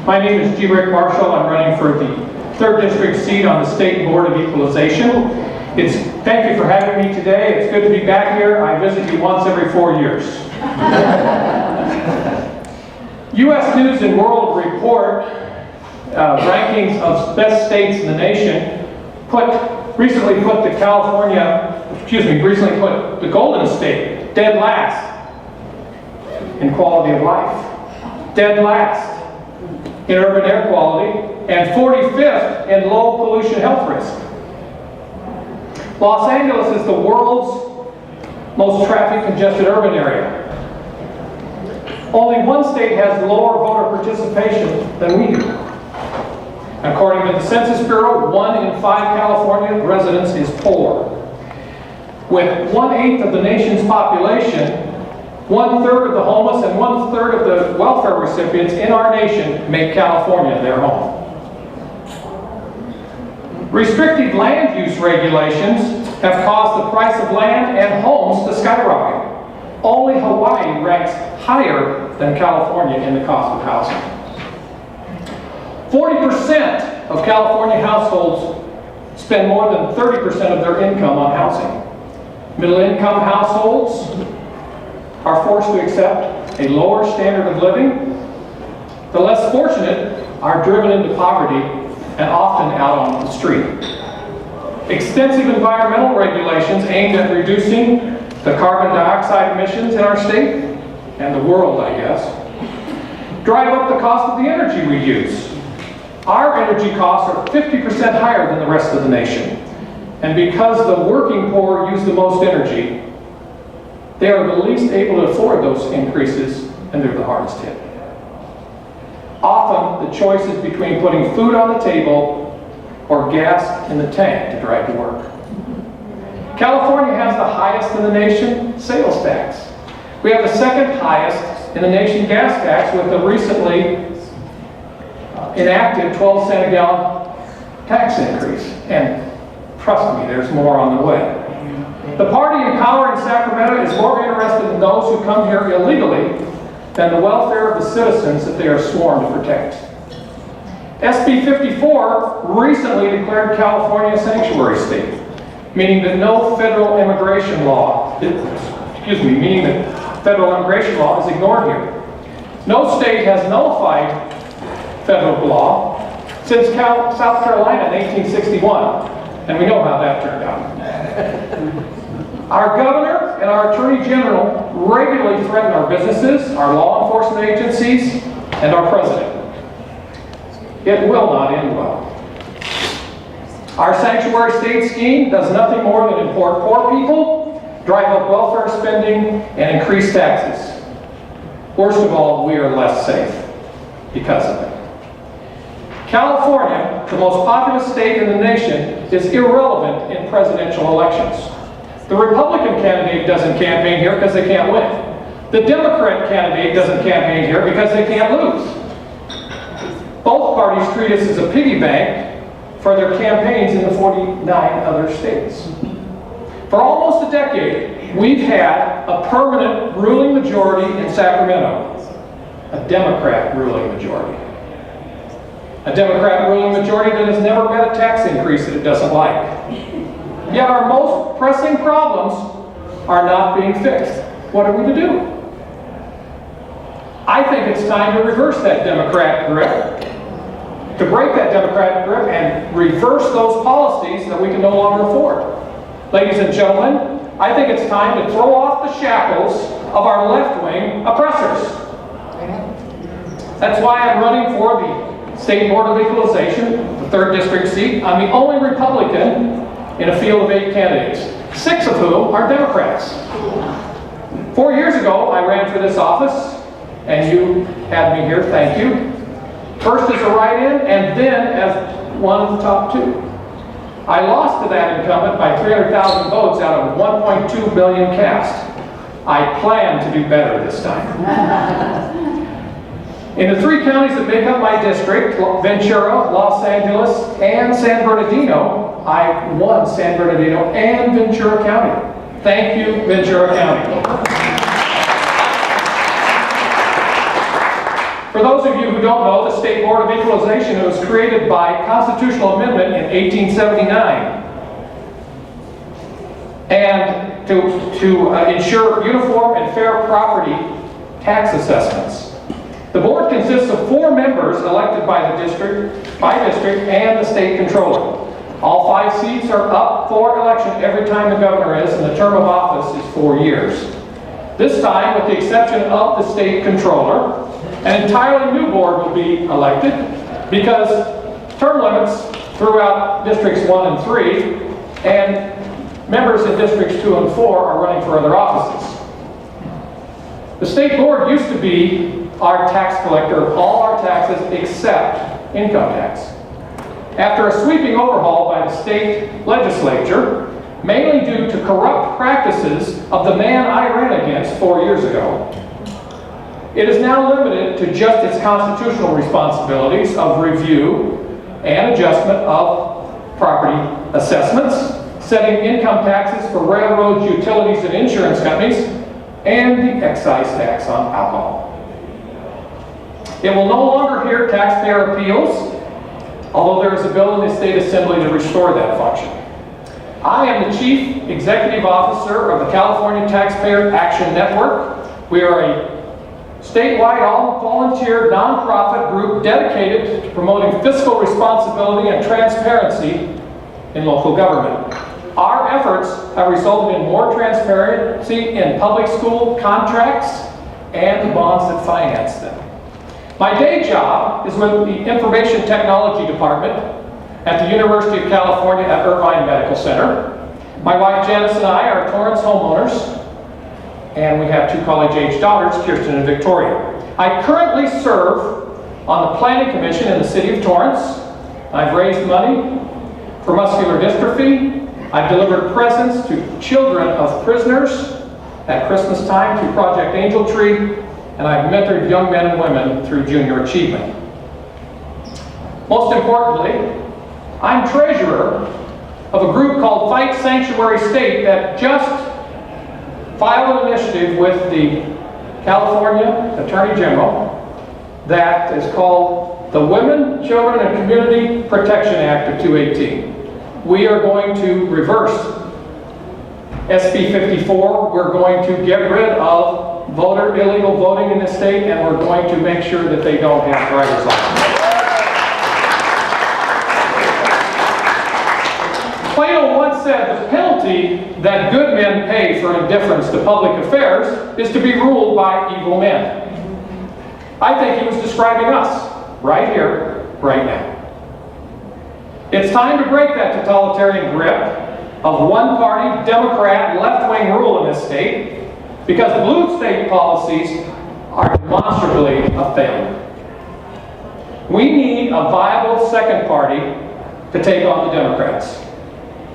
My name is G. Rick Marshall. I'm running for the 3rd District seat on the State Board of Equalization. Thank you for having me today. It's good to be back here. I visit you once every 4 years. U.S. News and World Report rankings of best states in the nation recently put the Golden State dead last in quality of life, dead last in urban air quality, and 45th in low pollution health risk. Los Angeles is the world's most traffic congested urban area. Only one state has lower voter participation than we do. According to the Census Bureau, 1 in 5 California residents is poor. With 1/8 of the nation's population, 1/3 of the homeless and 1/3 of the welfare recipients in our nation make California their home. Restrictive land use regulations have caused the price of land and homes to skyrocket. Only Hawaii ranks higher than California in the cost of housing. 40% of California households spend more than 30% of their income on housing. Middle-income households are forced to accept a lower standard of living. The less fortunate are driven into poverty and often out on the street. Extensive environmental regulations aimed at reducing the carbon dioxide emissions in our state, and the world, I guess, drive up the cost of the energy we use. Our energy costs are 50% higher than the rest of the nation. And because the working poor use the most energy, they are the least able to afford those increases, and they're the hardest hit. Often, the choice is between putting food on the table or gas in the tank to drive to work. California has the highest in the nation sales tax. We have the 2nd highest in the nation gas tax with the recently enacted 12-cent a gallon tax increase. And trust me, there's more on the way. The party in power in Sacramento is more interested in those who come here illegally than the welfare of the citizens that they are sworn to protect. SB 54 recently declared California a sanctuary state, meaning that federal immigration law is ignored here. No state has nullified federal law since South Carolina in 1861, and we know how that turned out. Our governor and our attorney general regularly threaten our businesses, our law enforcement agencies, and our president. It will not end well. Our sanctuary state scheme does nothing more than import poor people, drive up welfare spending, and increase taxes. Worst of all, we are less safe because of it. California, the most populous state in the nation, is irrelevant in presidential elections. The Republican candidate doesn't campaign here because they can't win. The Democrat candidate doesn't campaign here because they can't lose. Both parties treat us as a piggy bank for their campaigns in the 49 other states. For almost a decade, we've had a permanent ruling majority in Sacramento, a Democrat ruling majority. A Democrat ruling majority that has never met a tax increase that it doesn't like. Yet our most pressing problems are not being fixed. What are we to do? I think it's time to reverse that Democrat grip, to break that Democrat grip and reverse those policies that we can no longer afford. Ladies and gentlemen, I think it's time to throw off the shackles of our left-wing oppressors. That's why I'm running for the State Board of Equalization, the 3rd District seat. I'm the only Republican in a field of 8 candidates, 6 of whom are Democrats. 4 years ago, I ran for this office, and you had me here, thank you. First as a write-in, and then as one of the top 2. I lost to that incumbent by 300,000 votes out of 1.2 billion cast. I plan to do better this time. In the 3 counties that make up my district, Ventura, Los Angeles, and San Bernardino, I won San Bernardino and Ventura County. Thank you, Ventura County. For those of you who don't know, the State Board of Equalization was created by constitutional amendment in 1879. And to ensure uniform and fair property tax assessments. The board consists of 4 members elected by district, and the state controller. All 5 seats are up for election every time the governor is, and the term of office is 4 years. This time, with the exception of the state controller, an entirely new board will be elected because term limits throughout districts 1 and 3 and members in districts 2 and 4 are running for other offices. The state board used to be our tax collector of all our taxes except income tax. After a sweeping overhaul by the state legislature, mainly due to corrupt practices of the man I ran against 4 years ago, it is now limited to just its constitutional responsibilities of review and adjustment of property assessments, setting income taxes for railroads, utilities, and insurance companies, and the excise tax on alcohol. It will no longer hear taxpayer appeals, although there is a bill in the State Assembly to restore that function. I am the Chief Executive Officer of the California Taxpayer Action Network. We are a statewide all-volunteer nonprofit group dedicated to promoting fiscal responsibility and transparency in local government. Our efforts have resulted in more transparency in public school contracts and the bonds that finance them. My day job is with the Information Technology Department at the University of California at Irvine Medical Center. My wife Janice and I are Torrance homeowners, and we have 2 college-age daughters, Kirsten and Victoria. I currently serve on the Planning Commission in the City of Torrance. I've raised money for muscular dystrophy. I've delivered presents to children of prisoners at Christmas time through Project Angel Tree, and I've mentored young men and women through Junior Achievement. Most importantly, I'm treasurer of a group called Fight Sanctuary State that just filed an initiative with the California Attorney General that is called the Women, Children, and Community Protection Act of 2018. We are going to reverse SB 54. We're going to get rid of illegal voting in this state, and we're going to make sure that they don't have driver's license. Plato once said the penalty that good men pay for indifference to public affairs is to be ruled by evil men. I think he was describing us right here, right now. It's time to break that totalitarian grip of one-party, Democrat, left-wing rule in this state, because blue state policies are demonstrably a failure. We need a viable second party to take on the Democrats.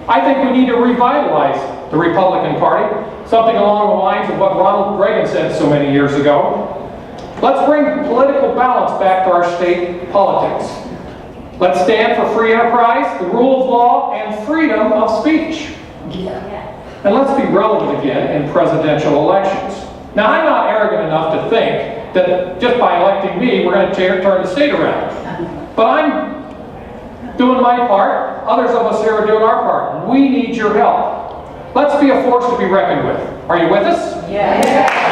I think we need to revitalize the Republican Party, something along the lines of what Ronald Reagan said so many years ago. Let's bring political balance back to our state politics. Let's stand for free enterprise, the rule of law, and freedom of speech. And let's be relevant again in presidential elections. Now, I'm not arrogant enough to think that just by electing me, we're going to turn the state around. But I'm doing my part. Others of us here are doing our part. We need your help. Let's be a force to be reckoned with. Are you with us? Yes.